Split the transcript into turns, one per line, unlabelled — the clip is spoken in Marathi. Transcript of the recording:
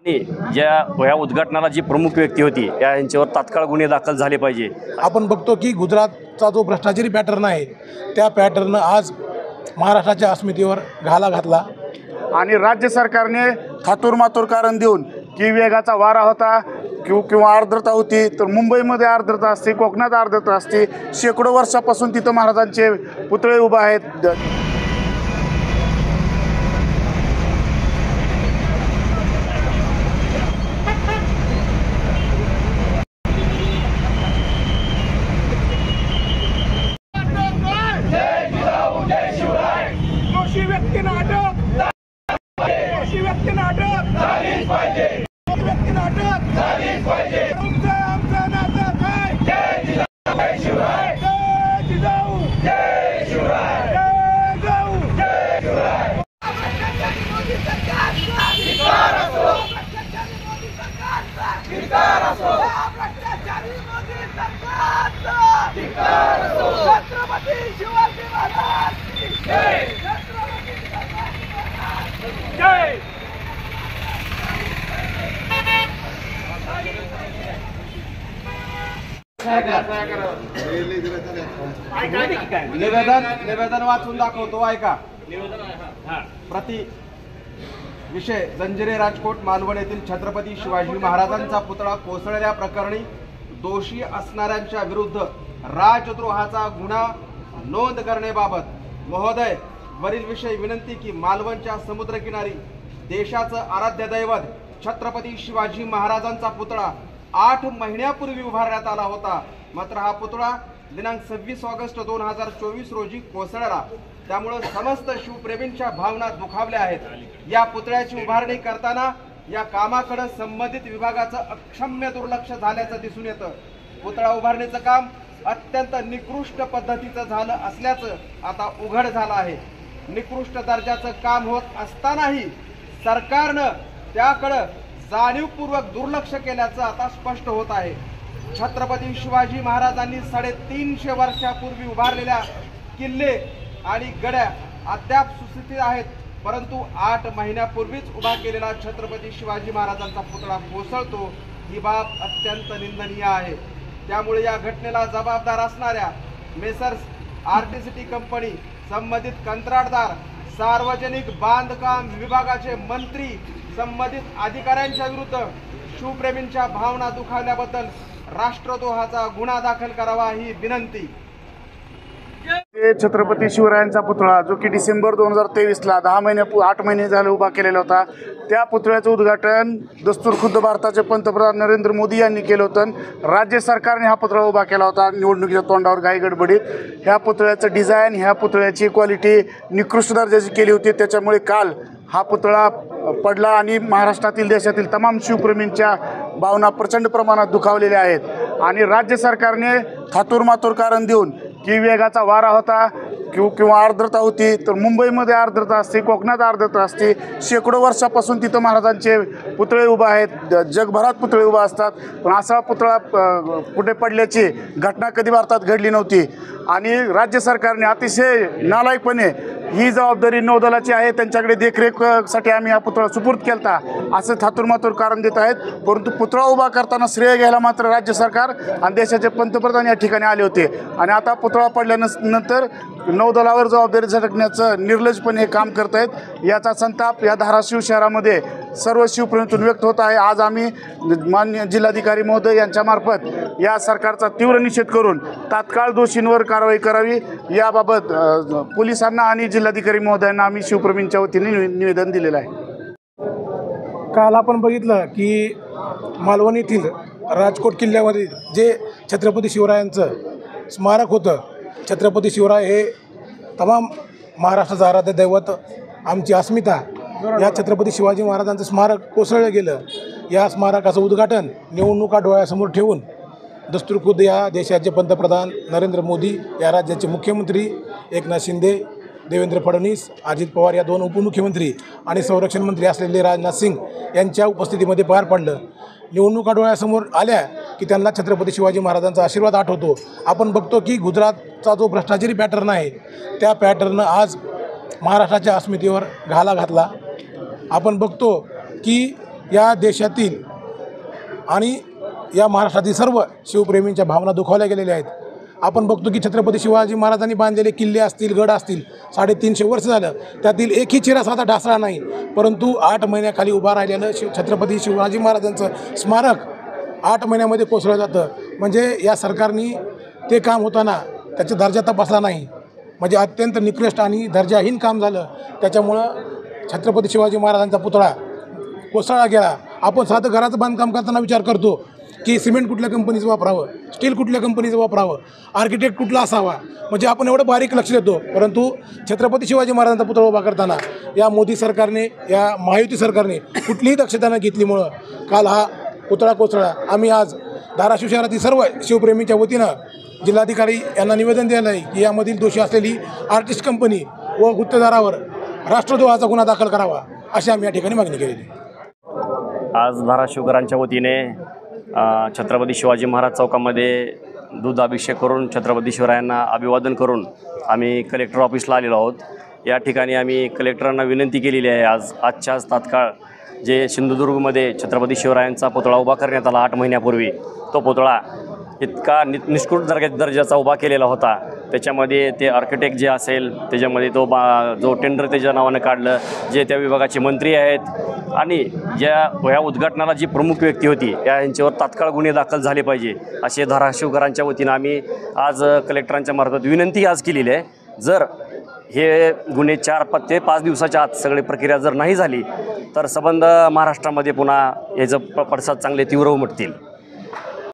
आणि या उद्घाटनाला जी प्रमुख व्यक्ती होती यांच्यावर तात्काळ गुन्हे दाखल झाले पाहिजे।
आपण बघतो की गुजरातचा जो भ्रष्टाचारी पॅटर्न आहे त्या पॅटर्न आज महाराष्ट्राच्या अस्मितेवर घाला घातला
आणि राज्य सरकारने थातूरमातूर कारण देऊन की वेगाचा वारा होता किंवा आर्द्रता होती, तर मुंबईमध्ये आर्द्रता असते, कोकणात आर्द्रता असते। शेकडो वर्षापासून तिथं महाराजांचे पुतळे उभे आहेत।
निवेदन वाचून दाखवतो, ऐका। प्रति विषय जंजिरे राजकोट मालवण येथील छत्रपती शिवाजी महाराजांचा पुतळा कोसळल्या प्रकरणी दोषी असणाऱ्यांच्या विरुद्ध राजद्रोहाचा गुन्हा नोंद करण्याबाबत महोदय, वरील विषय विनंती की मालवणच्या समुद्रकिनारी देशाचं आराध्य दैवत छत्रपती शिवाजी महाराजांचा पुतळा 8 महिन्यापूर्वी उभारण्यात आला होता, मात्र हा पुतळा दिनांक 26 ऑगस्ट 2024 रोजी कोसळला। त्यामुळे समस्त शिवप्रेमींच्या भावना दुखावल्या आहेत। या पुतळ्याची उभारणी करताना या कामाकडे संबंधित विभागाचं अक्षम्य दुर्लक्ष झाल्याचं दिसून येतं। पुतळा उभारणीचं काम अत्यंत निकृष्ट पद्धतीचं झालं असल्याचं आता उघड झालं आहे। निकृष्ट दर्जाचं काम होत असतानाही सरकारनं त्याकडे जाणीवपूर्वक दुर्लक्ष केल्याचं आता स्पष्ट होत आहे। छत्रपती शिवाजी महाराजांनी 350 वर्षापूर्वी उभारलेल्या किल्ले आणि गड्या अद्याप सुस्थितीत आहेत, परंतु 8 महिन्यापूर्वीच उभा केलेला छत्रपती शिवाजी महाराजांचा पुतळा कोसळतो, ही बाब अत्यंत निंदनीय आहे। त्यामुळे या घटनेला जबाबदार असणाऱ्या मेसर्स आरटीसीटी कंपनी, संबंधित कंत्राटदार, सार्वजनिक बांधकाम विभागाचे मंत्री, संबंधित अधिकाऱ्यांच्या विरुद्ध शिवप्रेमींच्या भावना दुखावल्याबद्दल राष्ट्रद्रोहाचा गुन्हा दाखल करावा ही विनंती।
छत्रपती शिवरायांचा पुतळा जो की डिसेंबर 2023ला 8 महिने झाले उभा केलेला होता, त्या पुतळ्याचं उद्घाटन दस्तूरखुद्द भारताचे पंतप्रधान नरेंद्र मोदी यांनी केलं होतं। राज्य सरकारने हा पुतळा उभा केला होता निवडणुकीच्या तोंडावर घाई गडबडीत। ह्या पुतळ्याचं डिझाईन, ह्या पुतळ्याची क्वालिटी निकृष्ट दर्जाची केली होती, त्याच्यामुळे काल हा पुतळा पडला आणि महाराष्ट्रातील देशातील तमाम शिवप्रेमींच्या भावना प्रचंड प्रमाणात दुखावलेल्या आहेत। आणि राज्य सरकारने थातूरमातूर कारण देऊन की वेगाचा वारा होता किंवा आर्द्रता होती, तर मुंबईमध्ये आर्द्रता असते, कोकणात आर्द्रता असते। शेकडो वर्षापासून तिथं महाराजांचे पुतळे उभे आहेत, जगभरात पुतळे उभे असतात, पण असा पुतळा कुठे पडल्याची घटना कधी भारतात घडली नव्हती। आणि राज्य सरकारने अतिशय नालायकपणे ही जबाबदारी नौदलाची आहे, त्यांच्याकडे देखरेखसाठी आम्ही हा पुतळा सुपूर्द केला असं थातूरमातूर कारण देत आहेत। परंतु पुतळा उभा करताना श्रेय घ्यायला मात्र राज्य सरकार आणि देशाचे पंतप्रधान या ठिकाणी आले होते, आणि आता पुतळा पडल्यानंतर नौदलावर जबाबदारी झटकण्याचं निर्लज्जपणे काम करत आहेत। याचा संताप या धाराशिव शहरामध्ये सर्व शिवप्रेमीतून व्यक्त होत आहे। आज आम्ही माननीय जिल्हाधिकारी महोदय यांच्यामार्फत या सरकारचा तीव्र निषेध करून तात्काळ दोषींवर कारवाई करावी याबाबत पोलिसांना आणि जिल्हाधिकारी महोदयांना आम्ही शिवप्रेमींच्या वतीने निवेदन दिलेलं आहे।
काल आपण बघितलं की मालवण येथील राजकोट किल्ल्यामध्ये जे छत्रपती शिवरायांचं स्मारक होतं, छत्रपती शिवराय हे तमाम महाराष्ट्राचं आराध्य दैवत, आमची अस्मिता, या छत्रपती शिवाजी महाराजांचं स्मारक कोसळलं गेलं। या स्मारकाचं उद्घाटन निवडणुका डोळ्यासमोर ठेवून दस्तूरखुद्द या देशाचे पंतप्रधान नरेंद्र मोदी, या राज्याचे मुख्यमंत्री एकनाथ शिंदे, देवेंद्र फडणवीस, अजित पवार या 2 उपमुख्यमंत्री आणि संरक्षण मंत्री असलेले राजनाथ सिंग यांच्या उपस्थितीमध्ये पार पडलं। निवडणुका डोळ्यासमोर आल्या की त्यांना छत्रपती शिवाजी महाराजांचा आशीर्वाद आठवतो। आपण बघतो की गुजरातचा जो भ्रष्टाचारी पॅटर्न आहे त्या पॅटर्न आज महाराष्ट्राच्या अस्मितेवर घाला घातला। आपण बघतो की या देशातील आणि या महाराष्ट्रातील सर्व शिवप्रेमींच्या भावना दुखावल्या गेलेल्या आहेत. आपण बघतो की छत्रपती शिवाजी महाराजांनी बांधलेले किल्ले असतील, गड असतील, 350 वर्ष झालं, त्यातील एकही चिरा साधा ढासळा नाही. परंतु 8 महिन्याखाली उभा राहिलेलं छत्रपती शिवाजी महाराजांचं स्मारक 8 महिन्यामध्ये कोसळलं जातं. म्हणजे या सरकारने ते काम होताना त्याचा दर्जा तपासला नाही. म्हणजे अत्यंत निकृष्ट आणि दर्जाहीन काम झालं. त्याच्यामुळं छत्रपती शिवाजी महाराजांचा पुतळा कोसळला गेला. आपण साधं घराचं बांधकाम करताना विचार करतो की सिमेंट कुठल्या कंपनीचं वापरावं, स्टील कुठल्या कंपनीचं वापरावं, आर्किटेक्ट कुठला असावा, म्हणजे आपण एवढं बारीक लक्ष देतो. परंतु छत्रपती शिवाजी महाराजांचा पुतळा उभा करताना या मोदी सरकारने, या महायुती सरकारने कुठलीही दक्षता न घेतल्यामुळं काल हा पुतळा कोसळला. आम्ही आज धाराशिव शहरातील सर्व शिवप्रेमीच्या वतीनं जिल्हाधिकारी यांना निवेदन दिलं आहे की यामधील दोषी असलेली आर्टिस्ट कंपनी व गुत्तेदारावर राष्ट्रद्रोहाचा गुन्हा दाखल करावा, अशी आम्ही या ठिकाणी मागणी केलेली.
आज धाराशिवकरांच्या वतीने छत्रपती शिवाजी महाराज चौकामध्ये दूध अभिषेक करून छत्रपती शिवरायांना अभिवादन करून आम्ही कलेक्टर ऑफिसला आलेलो आहोत. या ठिकाणी आम्ही कलेक्टरांना विनंती केलेली आहे आजच्याच तात्काळ जे सिंधुदुर्गमध्ये छत्रपती शिवरायांचा पुतळा उभा करण्यात आला 8 महिन्यापूर्वी, तो पुतळा इतका निष्कृत दर्जाचा उभा केलेला होता. त्याच्यामध्ये ते आर्किटेक्ट जे असेल, त्याच्यामध्ये जो टेंडर त्याच्या नावानं काढलं, जे त्या विभागाचे मंत्री आहेत आणि ह्या उद्घाटनाला जी प्रमुख व्यक्ती होती यांच्यावर तात्काळ गुन्हे दाखल झाले पाहिजे, असे धाराशिवकरांच्या वतीनं आम्ही आज कलेक्टरांच्या मार्फत विनंती आज केलेली आहे. जर हे गुन्हे 4 ते 5 दिवसाच्या आत सगळी प्रक्रिया जर नाही झाली तर संबंध महाराष्ट्रामध्ये पुन्हा याचं पडसाद चांगले तीव्र उमटतील.